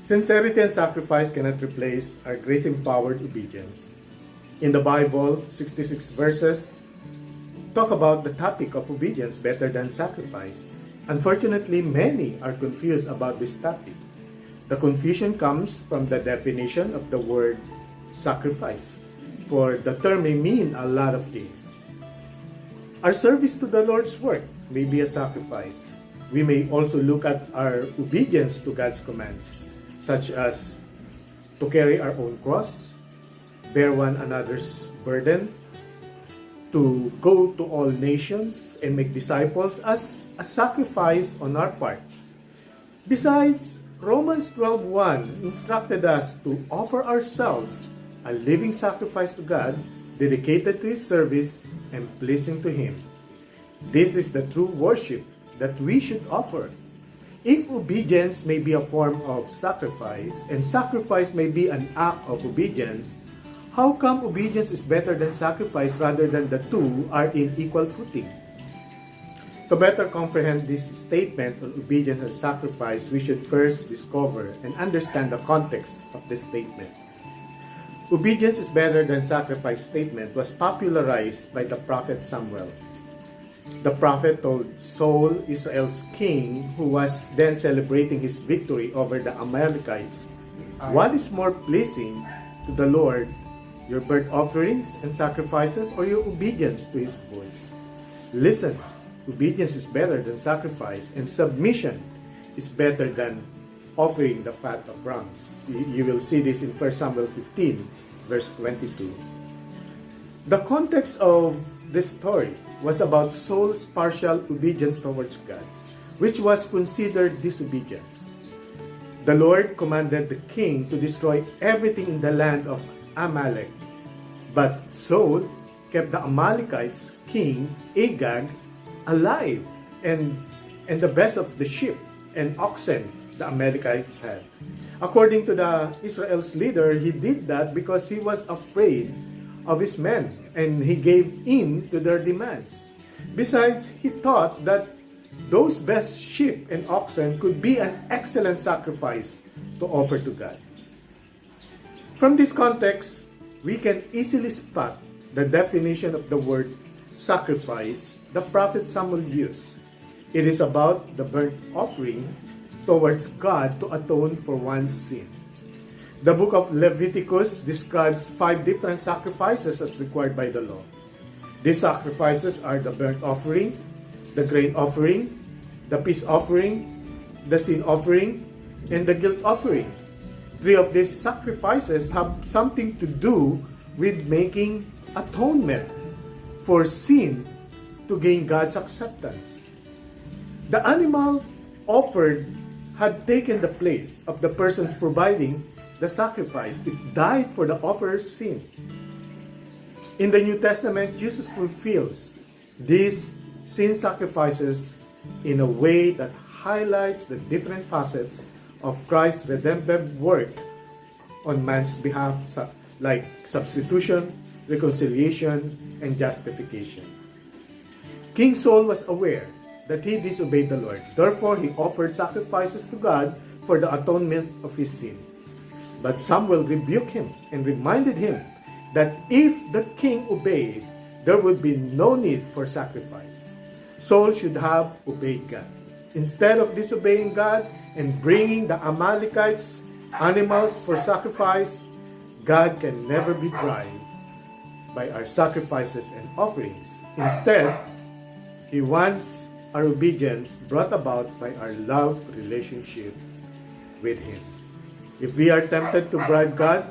Sincerity and sacrifice cannot replace our grace-empowered obedience. In the Bible, 66 verses talk about the topic of obedience better than sacrifice. Unfortunately, many are confused about this topic. The confusion comes from the definition of the word sacrifice, for the term may mean a lot of things. Our service to the Lord's work may be a sacrifice. We may also look at our obedience to God's commands, such as to carry our own cross, bear one another's burden, to go to all nations and make disciples as a sacrifice on our part. Besides, Romans 12:1 instructed us to offer ourselves a living sacrifice to God, dedicated to His service and pleasing to Him. This is the true worship that we should offer. If obedience may be a form of sacrifice, and sacrifice may be an act of obedience, how come obedience is better than sacrifice rather than the two are in equal footing? To better comprehend this statement on obedience and sacrifice, we should first discover and understand the context of this statement. Obedience is better than sacrifice statement was popularized by the prophet Samuel. The prophet told Saul, Israel's king, who was then celebrating his victory over the Amalekites, "What is more pleasing to the Lord, your burnt offerings and sacrifices, or your obedience to His voice? Listen, obedience is better than sacrifice, and submission is better than offering the fat of rams." You will see this in 1 Samuel 15, verse 22. The context of this story was about Saul's partial obedience towards God, which was considered disobedience. The Lord commanded the king to destroy everything in the land of Amalek. But Saul kept the Amalekites' king, Agag, alive and the best of the sheep and oxen the Amalekites had. According to the Israel's leader, he did that because he was afraid of his men and he gave in to their demands. Besides, he thought that those best sheep and oxen could be an excellent sacrifice to offer to God. From this context, we can easily spot the definition of the word sacrifice the prophet Samuel used. It is about the burnt offering towards God to atone for one's sin. The book of Leviticus describes 5 different sacrifices as required by the law. These sacrifices are the burnt offering, the grain offering, the peace offering, the sin offering, and the guilt offering. 3 of these sacrifices have something to do with making atonement for sin to gain God's acceptance. The animal offered had taken the place of the persons providing the sacrifice. It died for the offerer's sin. In the New Testament, Jesus fulfills these sin sacrifices in a way that highlights the different facets of Christ's redemptive work on man's behalf, like substitution, reconciliation, and justification. King Saul was aware that he disobeyed the Lord. Therefore, he offered sacrifices to God for the atonement of his sin. But Samuel rebuked him and reminded him that if the king obeyed, there would be no need for sacrifice. Saul should have obeyed God. Instead of disobeying God and bringing the Amalekites' animals for sacrifice, God can never be bribed by our sacrifices and offerings. Instead, He wants our obedience brought about by our love relationship with Him. If we are tempted to bribe God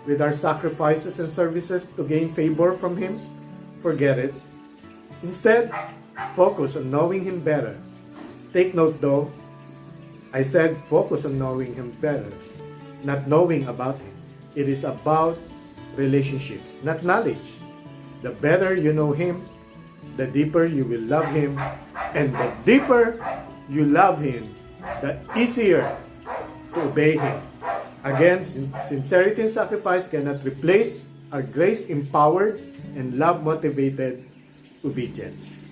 with our sacrifices and services to gain favor from Him, forget it. Instead, focus on knowing Him better. Take note though, I said focus on knowing Him better, not knowing about Him. It is about relationships, not knowledge. The better you know Him, the deeper you will love Him, and the deeper you love Him, the easier to obey Him. Again, sincerity and sacrifice cannot replace our grace-empowered and love-motivated obedience.